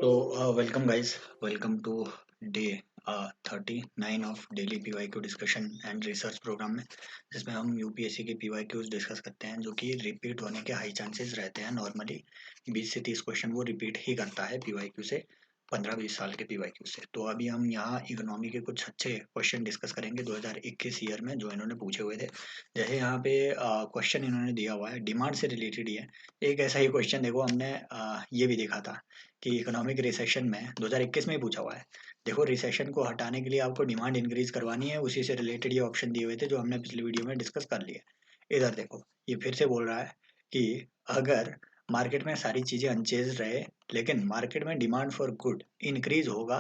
Welcome guys, welcome to day 39 of daily PYQ discussion and research programme में जिसमें हम UPSC के PYQs discuss करते हैं जो कि रिपीट होने के हाई चांसेस रहते हैं। नॉर्मली 20 से 30 क्वेश्चन वो रिपीट ही करता है पीवाईक्यू से, 15-20 साल के पीवाईक्यू से। तो अभी हम यहाँ इकोनॉमी के कुछ अच्छे क्वेश्चन डिस्कस करेंगे 2021 ईयर में जो इन्होंने पूछे हुए थे। जैसे यहाँ पे क्वेश्चन इन्होंने दिया हुआ है, डिमांड से रिलेटेड ही है। एक ऐसा ही क्वेश्चन देखो, हमने ये भी देखा था कि इकोनॉमिक रिसेशन में 2021 में ही पूछा हुआ है। देखो, रिसेशन को हटाने के लिए आपको डिमांड इंक्रीज करवानी है, उसी से रिलेटेड ये ऑप्शन दिए हुए थे जो हमने पिछली वीडियो में डिस्कस कर लिए। इधर देखो, ये फिर से बोल रहा है कि अगर मार्केट में सारी चीजें अनचेंज रहे लेकिन मार्केट में डिमांड फॉर गुड इंक्रीज होगा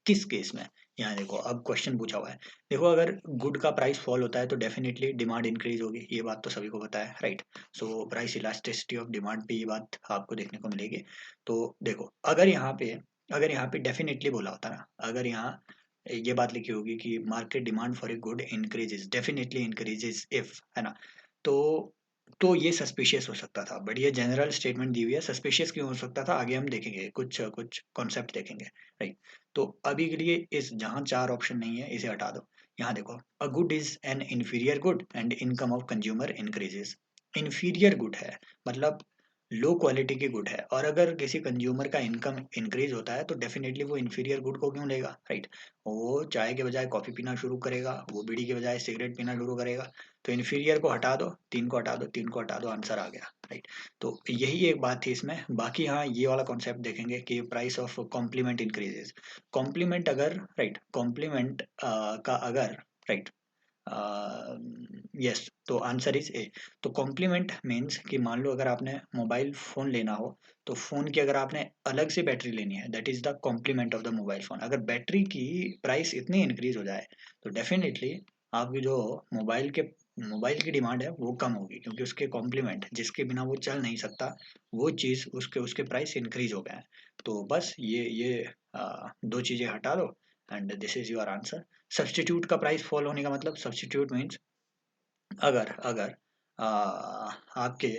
किस केस में। यहाँ देखो, अब क्वेश्चन पूछा हुआ है। देखो, अगर गुड का प्राइस फॉल होता है तो डेफिनेटली डिमांड इंक्रीज होगी, ये बात तो सभी को पता है, right. So price elasticity of demand पे ये बात आपको देखने को मिलेगी। तो देखो, अगर यहाँ पे डेफिनेटली बोला होता ना, अगर यहाँ ये बात लिखी होगी कि market demand for a good increases, definitely increases if, है ना, तो तो ये सस्पिशियस हो सकता था। बट ये जनरल स्टेटमेंट दी हुई है, सस्पिशियस क्यों हो सकता था आगे हम देखेंगे, कुछ कुछ कॉन्सेप्ट देखेंगे, राइट। तो अभी के लिए इस जहाँ चार ऑप्शन नहीं है इसे हटा दो। यहाँ देखो, a good is an inferior good and income of consumer increases. Inferior good है मतलब लो क्वालिटी की गुड है, और अगर किसी कंज्यूमर का इनकम इंक्रीज होता है तो डेफिनेटली वो इंफीरियर गुड को क्यों लेगा, राइट। वो चाय के बजाय कॉफी पीना शुरू करेगा, वो बीड़ी के बजाय सिगरेट पीना शुरू करेगा। तो इन्फीरियर को हटा दो, तीन को हटा दो, तीन को हटा दो, आंसर आ गया, राइट। तो यही एक बात थी इसमें। बाकी हाँ, ये वाला कॉन्सेप्ट देखेंगे कि price of complement increases. Complement अगर, राइट, कॉम्प्लीमेंट का अगर, राइट, यस, तो आंसर इज ए। तो कॉम्प्लीमेंट मीन्स कि मान लो अगर आपने मोबाइल फ़ोन लेना हो तो फ़ोन की अगर आपने अलग से बैटरी लेनी है, that is the complement of the mobile phone. अगर बैटरी की प्राइस इतनी इंक्रीज हो जाए तो डेफिनेटली आपकी जो मोबाइल के मोबाइल की डिमांड है वो कम होगी, क्योंकि उसके कॉम्प्लीमेंट जिसके बिना वो चल नहीं सकता, वो चीज़ उसके उसके प्राइस इंक्रीज हो गए हैं। तो बस ये दो चीज़ें हटा दो and this is your answer. Substitute का प्राइस फॉल होने का मतलब, सब्स्टिट्यूट मीन्स अगर अगर आपके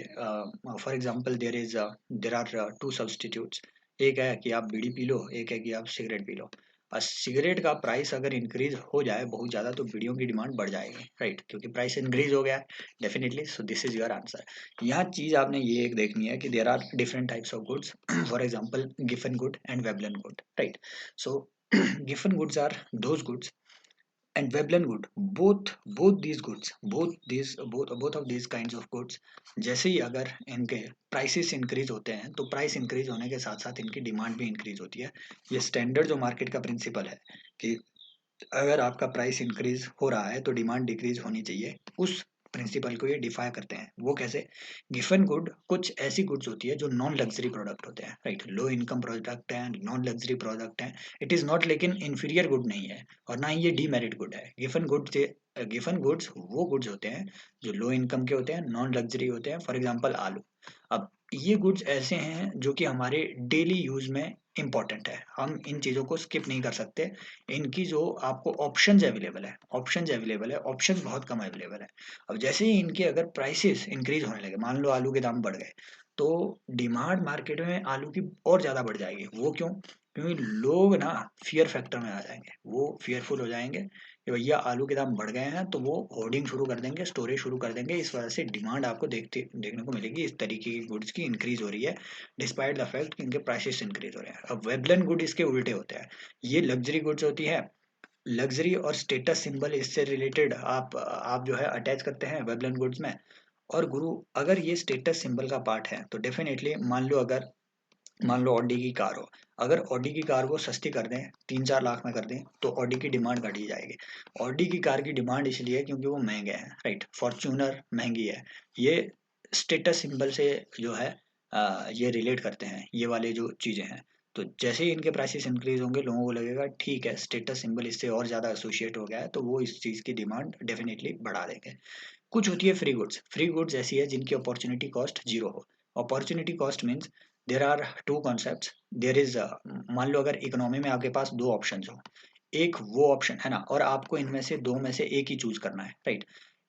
for example there are two substitutes. एक है कि आप बीड़ी पी लो, एक है कि आप सिगरेट पी लो। सिगरेट का प्राइस अगर इंक्रीज हो जाए बहुत ज़्यादा तो बीड़ियों की डिमांड बढ़ जाएगी, राइट, क्योंकि प्राइस इंक्रीज हो गया है definitely. So this is your answer. यहाँ चीज़ आपने ये एक देखनी है कि there are different types of goods, for example Giffen good and Veblen good, right. So Giffen goods are those goods and Veblen good, both these goods, both of these kinds of goods, जैसे ही अगर इनके prices increase होते हैं तो price increase होने के साथ साथ इनकी डिमांड भी इंक्रीज होती है। ये स्टैंडर्ड जो मार्केट का प्रिंसिपल है कि अगर आपका प्राइस इंक्रीज हो रहा है तो डिमांड डिक्रीज होनी चाहिए, उस प्रिंसिपल को ये डिफाई करते हैं। वो कैसे? गिफन गुड कुछ ऐसी गुड्स होती है जो नॉन लग्जरी प्रोडक्ट होते हैं, राइट, लो इनकम प्रोडक्ट है, नॉन लग्जरी प्रोडक्ट है। इट इज नॉट, लेकिन इंफीरियर गुड नहीं है और ना ही ये डीमेरिट गुड है। गिफन गुड्स वो गुड्स होते हैं जो लो इनकम के होते हैं, नॉन लग्जरी होते हैं, फॉर एग्जाम्पल आलू। अब ये गुड्स ऐसे हैं जो कि हमारे डेली यूज में इंपॉर्टेंट है, हम इन चीज़ों को स्किप नहीं कर सकते। इनकी जो आपको ऑप्शंस अवेलेबल है, ऑप्शंस बहुत कम अवेलेबल है। अब जैसे ही इनके अगर प्राइसेस इंक्रीज होने लगे, मान लो आलू के दाम बढ़ गए, तो डिमांड मार्केट में आलू की और ज़्यादा बढ़ जाएगी। वो क्यों? क्योंकि लोग ना फियर फैक्टर में आ जाएंगे, वो फियरफुल हो जाएंगे कि भैया आलू के दाम बढ़ गए हैं, तो वो होर्डिंग शुरू कर देंगे, स्टोरेज शुरू कर देंगे। इस वजह से डिमांड आपको देखने को मिलेगी इस तरीके की गुड्स की इंक्रीज हो रही है, डिस्पाइट द फैक्ट कि इनके प्राइसेस इंक्रीज हो रहे हैं। अब वेबलन गुड इसके उल्टे होते हैं। ये लग्जरी गुड्स होती है, लग्जरी और स्टेटस सिंबल इससे रिलेटेड आप जो है अटैच करते हैं वेबलन गुड्स में। और गुरु, अगर ये स्टेटस सिंबल का पार्ट है तो डेफिनेटली मान लो ऑडी की कार हो, अगर ऑडी की कार को सस्ती कर दें, 3-4 लाख में कर दें, तो ऑडी की डिमांड घट ही जाएगी। ऑडी की कार की डिमांड इसलिए है क्योंकि वो महंगे हैं, राइट। फॉर्च्यूनर महंगी है। ये स्टेटस सिंबल से जो है ये रिलेट करते हैं, ये वाले जो चीज़ें हैं। तो जैसे ही इनके प्राइसेस इंक्रीज होंगे लोगों को लगेगा ठीक है, स्टेटस सिंबल इससे और ज़्यादा एसोसिएट हो गया है, तो वो इस चीज़ की डिमांड डेफिनेटली बढ़ा देंगे। कुछ होती है फ्री गुड्स ऐसी है जिनकी अपॉर्चुनिटी कॉस्ट जीरो हो। Opportunity cost means there are two concept. There is, मान लो अगर इकोनॉमी में आपके पास दो ऑप्शन हो, एक वो ऑप्शन है ना, और आपको इनमें से दो में से एक ही चूज करना है, राइट।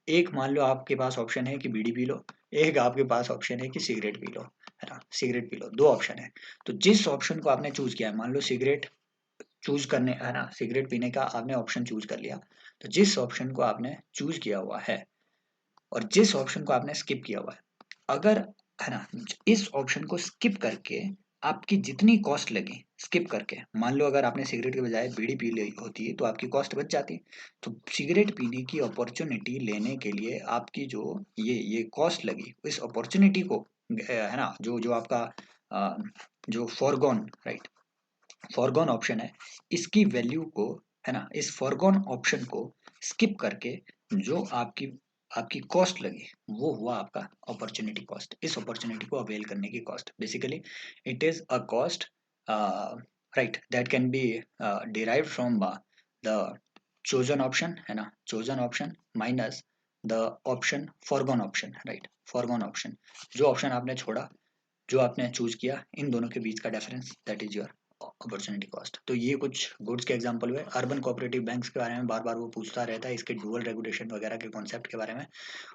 एक मान लो आपके पास ऑप्शन है कि बीड़ी पी लो, एक आपके पास ऑप्शन है कि सिगरेट पी लो। है ना, सिगरेट पी लो, 2 ऑप्शन है। तो जिस ऑप्शन को आपने चूज़ किया है, मान लो सिगरेट चूज़ करने, है ना, सिगरेट पीने का आपने ऑप्शन चूज़ कर लिया, तो जिस ऑप्शन को आपने चूज़ किया हुआ है और जिस ऑप्शन को आपने स्किप किया हुआ है, अगर, है ना, इस ऑप्शन को स्किप करके आपकी जितनी कॉस्ट लगी स्किप करके, मान लो अगर आपने सिगरेट के बजाय बीड़ी पी ली होती तो आपकी कॉस्ट बच जाती। तो सिगरेट पीने की अपॉर्चुनिटी लेने के लिए आपकी जो ये कॉस्ट लगी, इस अपॉर्चुनिटी को, है ना, जो जो आपका अ, जो फॉरगॉन, राइट, फॉरगॉन ऑप्शन है, इसकी वैल्यू को, है ना, इस फॉरगॉन ऑप्शन को स्किप करके जो आपकी आपकी कॉस्ट लगी वो हुआ आपका अपॉर्चुनिटी कॉस्ट। इस अपॉर्चुनिटी को अवेल करने की cost, basically it is a cost, right, that can be derived from the chosen option, है ना, chosen option minus the option foregone option, right, foregone option, जो ऑप्शन आपने छोड़ा, जो आपने चूज किया, इन दोनों के बीच का difference, that is your opportunity cost. तो ये कुछ गुड्स के एग्जांपल हुए। अर्बन कोऑपरेटिव बैंक्स के बारे में बार बार वो पूछता रहता है, इसके डुअल रेगुलेशन वगैरह के कॉन्सेप्ट के बारे में।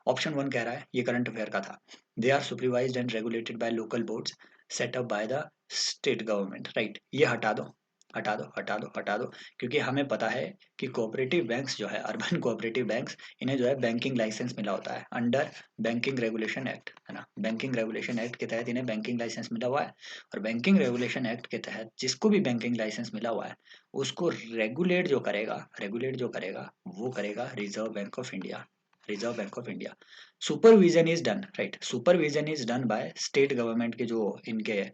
ऑप्शन 1 कह रहा है, ये करंट अफेयर का था, they are supervised and regulated by local boards set up by the state government, right, ये हटा दो, हटा दो, हटा दो, हटा दो, क्योंकि हमें पता है कि कोऑपरेटिव बैंक्स जो है, अर्बन कोऑपरेटिव बैंक्स, इन्हें जो है बैंकिंग लाइसेंस मिला होता है अंडर बैंकिंग रेगुलेशन एक्ट, है ना, बैंकिंग रेगुलेशन एक्ट के तहत इन्हें बैंकिंग लाइसेंस मिला हुआ है। और बैंकिंग रेगुलेशन एक्ट के तहत जिसको भी बैंकिंग लाइसेंस मिला हुआ है, उसको रेगुलेट जो करेगा वो करेगा reserve bank of India, reserve bank of India. Supervision is done, right, supervision is done by state government के जो इनके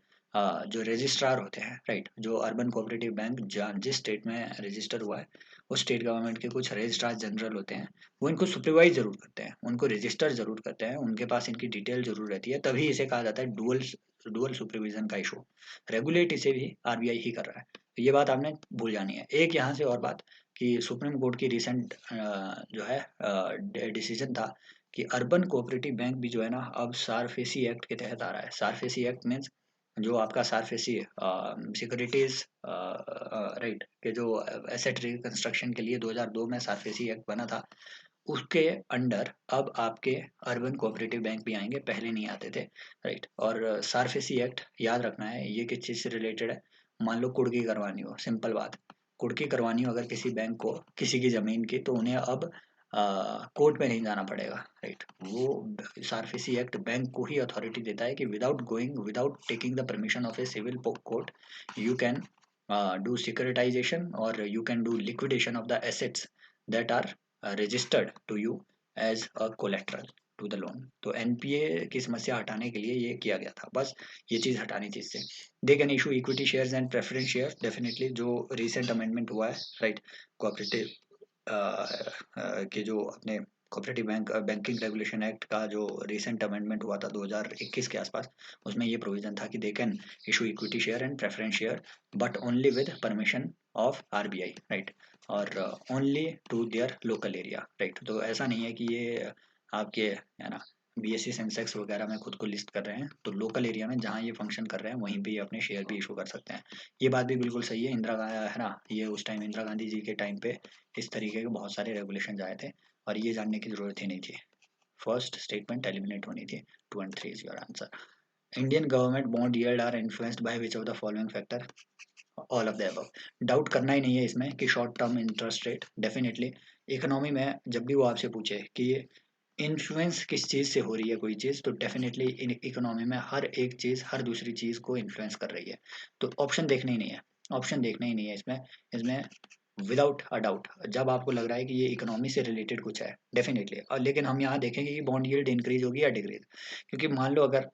जो रजिस्ट्रार होते हैं, राइट, जो अर्बन कोऑपरेटिव बैंक जिस स्टेट में रजिस्टर हुआ है, उस स्टेट गवर्नमेंट के कुछ रजिस्ट्रार जनरल होते हैं, वो इनको सुपरवाइज जरूर करते हैं, उनको रजिस्टर जरूर करते हैं, उनके पास इनकी डिटेल जरूर रहती है, तभी इसे कहा जाता है डुअल डुअल सुपरविजन का इशू। रेगुलेट इसे भी आरबीआई ही कर रहा है, तो ये बात आपने भूल जानी है। एक यहाँ से और बात, कि सुप्रीम कोर्ट की रिसेंट जो है डिसीजन था कि अर्बन कोऑपरेटिव बैंक भी जो है ना, अब सारफेसी एक्ट के तहत आ रहा है। सारफेसी एक्ट मीन्स जो आपका सारफेसी सिक्योरिटीज, राइट, के जो एसेट रिकंस्ट्रक्शन के लिए 2002 में सारफेसी एक्ट बना था, उसके अंडर अब आपके अर्बन कोऑपरेटिव बैंक भी आएंगे, पहले नहीं आते थे, राइट। और सारफेसी एक्ट याद रखना है, ये किस चीज़ से रिलेटेड है, मान लो कुर्की करवानी हो, सिंपल बात, कुर्की करवानी हो अगर किसी बैंक को किसी की ज़मीन की, तो उन्हें अब कोर्ट में नहीं जाना पड़ेगा, राइट। वो सारफेसी एक्ट बैंक को ही अथॉरिटी देता है कि without taking the permission of a civil court, you can do securitization और you can do liquidation of the assets that are registered to you as a collateral to the loan. तो NPA की समस्या हटाने के लिए ये किया गया था, बस ये चीज़ हटानी थी इससे। दे can issue equity shares and preference share, definitely जो रिसेंट अमेंडमेंट हुआ है, राइट, कोऑपरेटिव के जो अपने कोऑपरेटिव बैंकिंग रेगुलेशन एक्ट का जो रिसेंट अमेंडमेंट हुआ था 2021 के आसपास, उसमें ये प्रोविजन था कि they can issue equity share and preference share but only with permission of RBI, right, और only to their local area, right. तो ऐसा नहीं है कि ये आपके, है ना, बीएससी सेंसेक्स वगैरह में खुद को लिस्ट कर रहे हैं, तो लोकल एरिया में जहाँ ये फंक्शन कर रहे हैं वहीं पे ये अपने शेयर भी इशू कर सकते हैं। ये बात भी बिल्कुल सही है, इंदिरा गांधी, है ना, ये उस टाइम इंदिरा गांधी जी के टाइम पे इस तरीके के बहुत सारे रेगुलेशन आए थे और ये जानने की जरूरत ही नहीं थी। फर्स्ट स्टेटमेंट एलिमिनेट होनी थी। 2 and 3 is your answer. Indian government bond yield are influenced by which of the following factor, all of the above. Doubt करना ही नहीं है इसमें कि short term interest rate, definitely economy में जब भी वो आपसे पूछे कि इन्फ्लुएंस किस चीज़ से हो रही है कोई चीज़, तो डेफिनेटली इन इकोनॉमी में हर एक चीज़ हर दूसरी चीज़ को इन्फ्लुएंस कर रही है। तो ऑप्शन देखना ही नहीं है, ऑप्शन देखना ही नहीं है इसमें। इसमें विदाउट अ डाउट जब आपको लग रहा है कि ये इकोनॉमी से रिलेटेड कुछ है, डेफिनेटली। और लेकिन हम यहाँ देखेंगे कि बॉन्ड यील्ड इंक्रीज होगी या डिक्रीज, क्योंकि मान लो अगर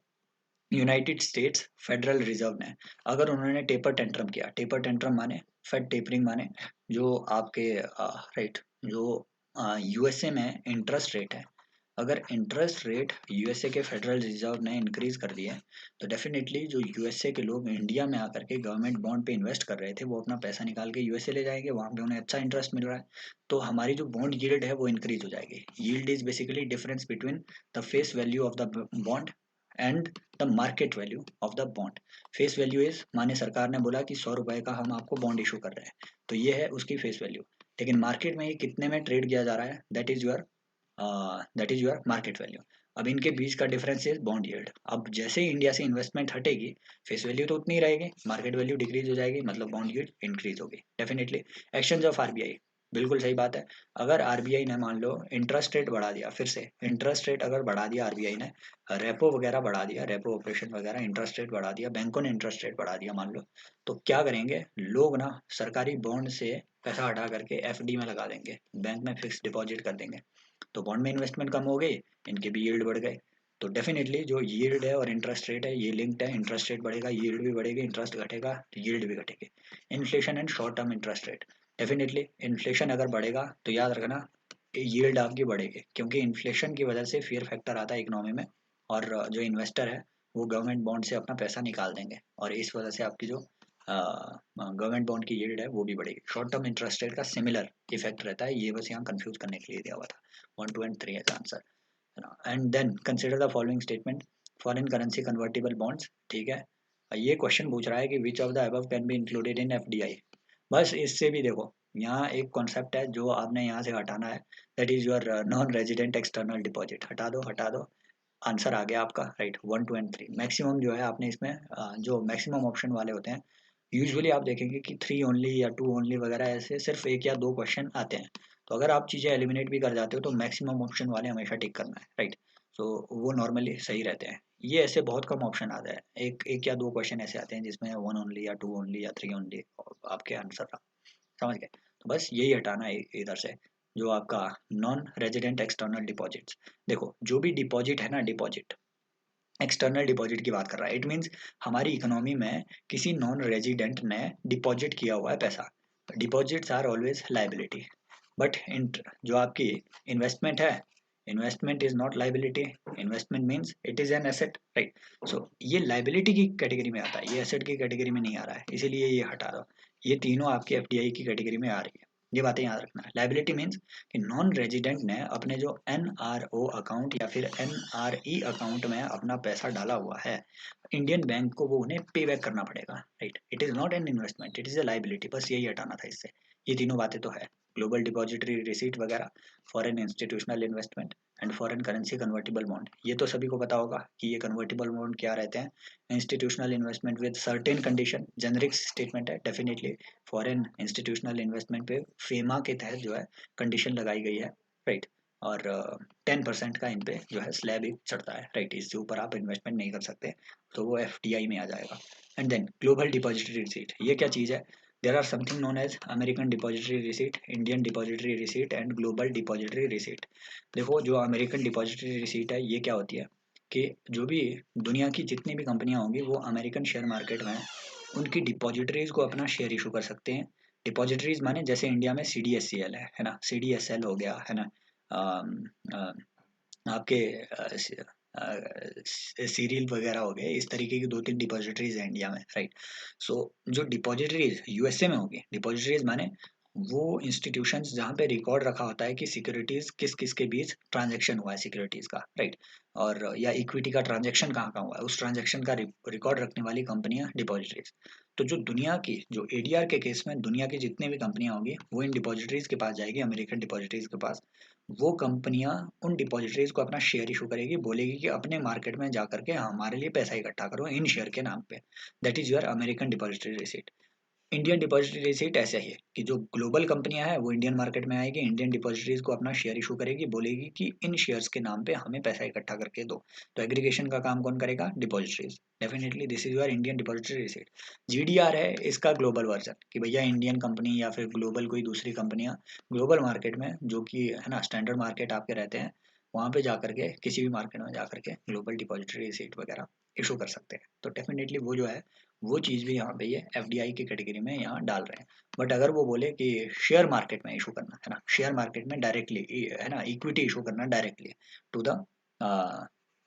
यूनाइटेड स्टेट्स फेडरल रिजर्व ने, अगर उन्होंने टेपर टेंट्रम किया, टेपर टेंट्रम माने फेड टेपरिंग माने जो आपके, राइट, जो यूएसए में इंटरेस्ट रेट है, अगर इंटरेस्ट रेट यूएसए के फेडरल रिजर्व ने इंक्रीज कर दिया है, तो डेफिनेटली जो यूएसए के लोग इंडिया में आकर के गवर्नमेंट बॉन्ड पे इन्वेस्ट कर रहे थे, वो अपना पैसा निकाल के यूएसए ले जाएंगे, वहाँ पे उन्हें अच्छा इंटरेस्ट मिल रहा है, तो हमारी जो बॉन्ड यील्ड है वो इंक्रीज हो जाएगी। Yield is basically difference between the face value of the bond and the market value of the bond. Face value is, माने सरकार ने बोला कि 100 रुपए का हम आपको बॉन्ड इशू कर रहे हैं, तो ये है उसकी फेस वैल्यू, लेकिन मार्केट में ये कितने में ट्रेड किया जा रहा है, that is your market value. अब इनके बीच का डिफरेंस है बॉन्ड यील्ड। अब जैसे ही इंडिया से इन्वेस्टमेंट हटेगी, फेस वैल्यू तो उतनी ही रहेगी, मार्केट वैल्यू डिक्रीज हो जाएगी, मतलब बॉन्ड यील्ड इंक्रीज होगी डेफिनेटली। एक्शंस ऑफ आरबीआई, बिल्कुल सही बात है। अगर आरबीआई ने मान लो इंटरेस्ट रेट बढ़ा दिया, फिर से इंटरेस्ट रेट अगर बढ़ा दिया आरबीआई ने, रेपो वगैरह बढ़ा दिया, रेपो ऑपरेशन वगैरह, इंटरेस्ट रेट बढ़ा दिया, बैंकों ने इंटरेस्ट रेट बढ़ा दिया मान लो, तो क्या करेंगे लोग ना, सरकारी बॉन्ड से पैसा हटा करके एफडी में लगा देंगे, बैंक में फिक्स डिपॉजिट कर देंगे। तो बॉन्ड में इन्वेस्टमेंट कम हो गई, इनके भी यील्ड बढ़ गए। तो डेफिनेटली जो यील्ड है और इंटरेस्ट रेट है ये लिंक्ड है, इंटरेस्ट रेट बढ़ेगा यील्ड भी बढ़ेगी, इंटरेस्ट घटेगा तो यील्ड भी घटेगी। Inflation and short term interest rate, definitely inflation अगर बढ़ेगा तो याद रखना यील्ड आपकी बढ़ेगी, क्योंकि इन्फ्लेशन की वजह से फियर फैक्टर आता है इकोनॉमी में, और जो इन्वेस्टर है वो गवर्नमेंट बॉन्ड से अपना पैसा निकाल देंगे, और इस वजह से आपकी जो गवर्नमेंट बॉन्ड की यील्ड है वो भी बढ़ेगी। शॉर्ट टर्म इंटरेस्ट रेट का सिमिलर इफेक्ट रहता है, ये बस यहाँ कंफ्यूज करने के लिए दिया हुआ था। 1 2 and 3 है आंसर, है ना। And then consider the following statement, foreign currency convertible bonds, ठीक है। ये क्वेश्चन पूछ रहा है कि which of the above can be included in FDI. बस इससे भी देखो, यहाँ एक कॉन्सेप्ट है जो आपने यहाँ से हटाना है, that is your non resident external deposit, हटा दो हटा दो, आंसर आ गया आपका राइट। 1 2 and 3 मैक्सिमम जो है आपने इसमें जो मैक्सिमम ऑप्शन वाले होते हैं, यूजुअली आप देखेंगे कि 3 ओनली या 2 ओनली वगैरह, ऐसे सिर्फ एक या दो क्वेश्चन आते हैं। तो अगर आप चीज़ें एलिमिनेट भी कर जाते हो तो मैक्सिमम ऑप्शन वाले हमेशा टिक करना है राइट। सो वो नॉर्मली सही रहते हैं। ये ऐसे बहुत कम ऑप्शन आते हैं, एक एक या दो क्वेश्चन ऐसे आते हैं जिसमें 1 ओनली या 2 ओनली या 3 ओनली आपके आंसर था, समझ गए। तो बस यही हटाना है इधर से, जो आपका नॉन रेजिडेंट एक्सटर्नल डिपॉजिट्स। देखो जो भी डिपॉजिट है ना, डिपॉजिट एक्सटर्नल डिपॉजिट की बात कर रहा है, इट मीन्स हमारी इकोनॉमी में किसी नॉन रेजिडेंट ने डिपॉजिट किया हुआ है पैसा। Deposits are always liability, but जो आपकी इन्वेस्टमेंट है, investment is not liability, investment means it is an asset right. So ये लाइबिलिटी की कैटेगरी में आता है, ये एसेट की कैटेगरी में नहीं आ रहा है, इसीलिए ये हटा दो। ये तीनों आपके एफडीआई की कैटेगरी में आ रही है, ये बातें याद रखना है। लाइबिलिटी मीन्स कि नॉन रेजिडेंट ने अपने जो एनआरओ अकाउंट या फिर एनआरई अकाउंट में अपना पैसा डाला हुआ है, इंडियन बैंक को वो उन्हें पे बैक करना पड़ेगा right. It is not an investment, it is a liability, बस यही हटाना था इससे। ये तीनों बातें तो है, ग्लोबल डिपॉजिटरी रिसीट वगैरह, foreign institutional investment and foreign currency convertible bond, ये तो सभी को पता होगा कि ये कन्वर्टिबल बॉन्ड क्या रहते हैं। Institutional investment with certain condition, generic statement है डेफिनेटली। फॉरेन इंस्टीट्यूशनल इन्वेस्टमेंट पे फेमा के तहत जो है कंडीशन लगाई गई है राइट। और 10% का इन पे जो है स्लैब एक चढ़ता है राइट, इससे ऊपर आप इन्वेस्टमेंट नहीं कर सकते, तो वो एफडीआई में आ जाएगा। And then global depository receipt, ये क्या चीज़ है? There are something known as American depository receipt, Indian depository receipt and global depository receipt. देखो जो अमेरिकन डिपॉजिटरी रिसीट है ये क्या होती है कि जो भी दुनिया की जितनी भी कंपनियां होंगी वो अमेरिकन शेयर मार्केट में उनकी डिपॉजिटरीज को अपना शेयर इशू कर सकते हैं। डिपॉजिटरीज माने जैसे इंडिया में C D S C L है ना, सी डी एस एल हो गया है ना, अम, अ, आपके सीरियल वगैरह हो गए, इस तरीके की दो तीन डिपॉजिटरीज हैं इंडिया में राइट। सो जो डिपॉजिटरीज यूएसए में होगी, डिपॉजिटरीज माने वो इंस्टीट्यूशंस जहाँ पे रिकॉर्ड रखा होता है कि सिक्योरिटीज किस किस के बीच ट्रांजैक्शन हुआ है सिक्योरिटीज का राइट, और या इक्विटी का ट्रांजैक्शन कहाँ कहाँ हुआ है, उस ट्रांजैक्शन का रिकॉर्ड रखने वाली कंपनियां डिपॉजिटरीज। तो जो दुनिया की जो एडीआर के केस में दुनिया की जितनी भी कंपनियां होंगी वो इन डिपॉजिटरीज के पास जाएगी, अमेरिकन डिपॉजिटरीज के पास। वो कंपनियां उन डिपॉजिटरीज को अपना शेयर इशू करेगी, बोलेगी कि अपने मार्केट में जा करके हमारे लिए पैसा इकट्ठा करो इन शेयर के नाम पे। That is your American depository receipt. Indian depository receipt ऐसा ही है कि जो ग्लोबल कंपनियां हैं वो इंडियन मार्केट में आएगी, इंडियन डिपॉजिटरीज को अपना शेयर इशू करेगी, बोलेगी कि इन शेयर्स के नाम पे हमें पैसा इकट्ठा करके दो। तो एग्रीगेशन का काम कौन करेगा? Depositories. Definitely this is your Indian depository receipt. GDR है इसका ग्लोबल वर्जन, कि भैया इंडियन कंपनी या फिर ग्लोबल कोई दूसरी कंपनियां ग्लोबल मार्केट में जो कि है ना स्टैंडर्ड मार्केट आपके रहते हैं, वहाँ पे जा करके किसी भी मार्केट में जा करके ग्लोबल डिपॉजिटरी रिसीट वगैरह इशू कर सकते हैं। तो डेफिनेटली वो जो है वो चीज़ भी यहाँ पे ये एफडीआई की कैटेगरी में यहाँ डाल रहे हैं। बट अगर वो बोले कि शेयर मार्केट में इशू करना है ना, शेयर मार्केट में डायरेक्टली है ना इक्विटी इशू करना डायरेक्टली टू द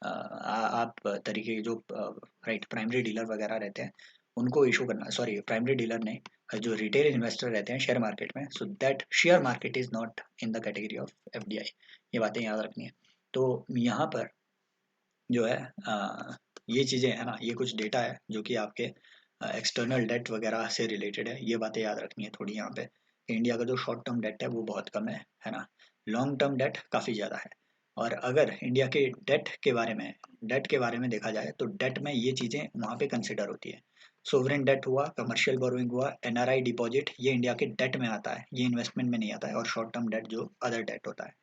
आप तरीके के जो राइट प्राइमरी डीलर वगैरह रहते हैं उनको इशू करना, सॉरी प्राइमरी डीलर नहीं, जो रिटेल इन्वेस्टर रहते हैं शेयर मार्केट में, so that share market is not in the category of FDI. ये बातें याद रखनी है। तो यहाँ पर जो है ये चीज़ें है ना, ये कुछ डेटा है जो कि आपके एक्सटर्नल डेट वगैरह से रिलेटेड है, ये बातें याद रखनी है थोड़ी यहाँ पे। इंडिया का जो शॉर्ट टर्म डेट है वो बहुत कम है ना, लॉन्ग टर्म डेट काफ़ी ज़्यादा है। और अगर इंडिया के डेट के बारे में देखा जाए तो डेट में ये चीज़ें वहाँ पे कंसिडर होती है। सोवरेन डेट हुआ, कमर्शियल बोरोइंग हुआ, एनआरआई डिपॉजिट, ये इंडिया के डेट में आता है, ये इन्वेस्टमेंट में नहीं आता है, और शॉर्ट टर्म डेट जो अदर डेट होता है।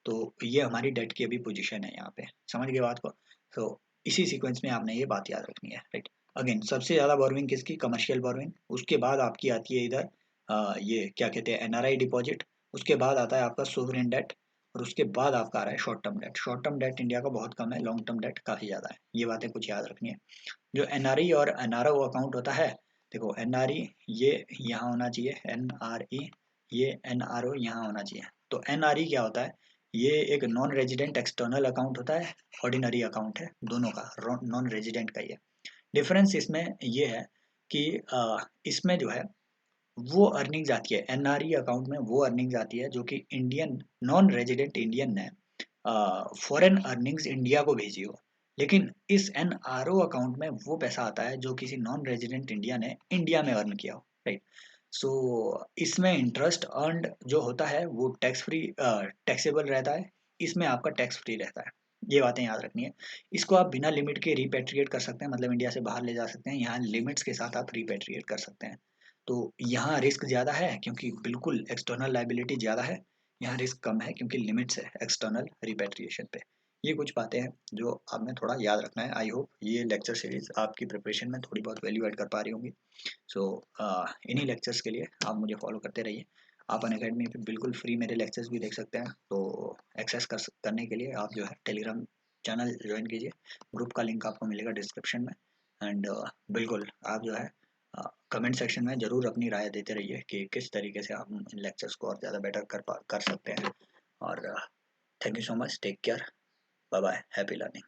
तो ये हमारी डेट की अभी पोजीशन है यहाँ पे, समझ गए बात को। तो इसी सीक्वेंस में आपने ये बात याद रखनी है, राइट। अगेन सबसे ज़्यादा बोरोइंग किसकी, कमर्शियल बोरोइंग, उसके बाद आपकी आती है इधर ये क्या कहते हैं एनआरआई डिपॉजिट, उसके बाद आता है आपका सोवरेन डेट, और उसके बाद आपका आ रहा है short term debt. Short term debt India का बहुत कम है, लॉन्ग टर्म डेट काफ़ी ज़्यादा है, ये बातें कुछ याद रखनी है। जो एनआरई और एनआरओ अकाउंट होता है, देखो एनआरई ये यहाँ होना चाहिए, एनआरई ये एनआरओ यहाँ होना चाहिए। तो एनआरई क्या होता है, ये एक नॉन रेजिडेंट एक्सटर्नल अकाउंट होता है, ऑर्डिनरी अकाउंट है, दोनों का नॉन रेजिडेंट का ही है। डिफरेंस इसमें ये है कि इसमें जो है वो अर्निंग आती है, एनआरई अकाउंट में वो अर्निंग आती है जो कि इंडियन नॉन रेजिडेंट इंडियन ने फॉरेन अर्निंग्स इंडिया को भेजी हो। लेकिन इस एनआरओ अकाउंट में वो पैसा आता है जो किसी नॉन रेजिडेंट इंडिया ने इंडिया में अर्न किया हो, राइट। सो इसमें इंटरेस्ट अर्नड जो होता है वो टैक्स फ्री टैक्सेबल रहता है, इसमें आपका टैक्स फ्री रहता है। ये बातें याद रखनी है। इसको आप बिना लिमिट के रिपेट्रिएट कर सकते हैं, मतलब इंडिया से बाहर ले जा सकते हैं, यहाँ लिमिट्स के साथ आप रिपेट्रिएट कर सकते हैं। तो यहाँ रिस्क ज़्यादा है क्योंकि बिल्कुल एक्सटर्नल लाइबिलिटी ज़्यादा है, यहाँ रिस्क कम है क्योंकि लिमिट्स है एक्सटर्नल रिपेट्रिएशन पे। ये कुछ बातें हैं जो आपने थोड़ा याद रखना है। आई होप ये लेक्चर सीरीज आपकी प्रिपरेशन में थोड़ी बहुत वैल्यू ऐड कर पा रही होंगी। सो इन्हीं लेक्चर्स के लिए आप मुझे फॉलो करते रहिए। आप अनअकैडमी पे बिल्कुल फ्री मेरे लेक्चर्स भी देख सकते हैं, तो एक्सेस करने के लिए आप जो है टेलीग्राम चैनल ज्वाइन कीजिए, ग्रुप का लिंक आपको मिलेगा डिस्क्रिप्शन में। एंड बिल्कुल आप जो है कमेंट सेक्शन में ज़रूर अपनी राय देते रहिए कि किस तरीके से आप इन लेक्चर्स को और ज़्यादा बेटर कर सकते हैं। और thank you so much, take care, bye bye, happy learning.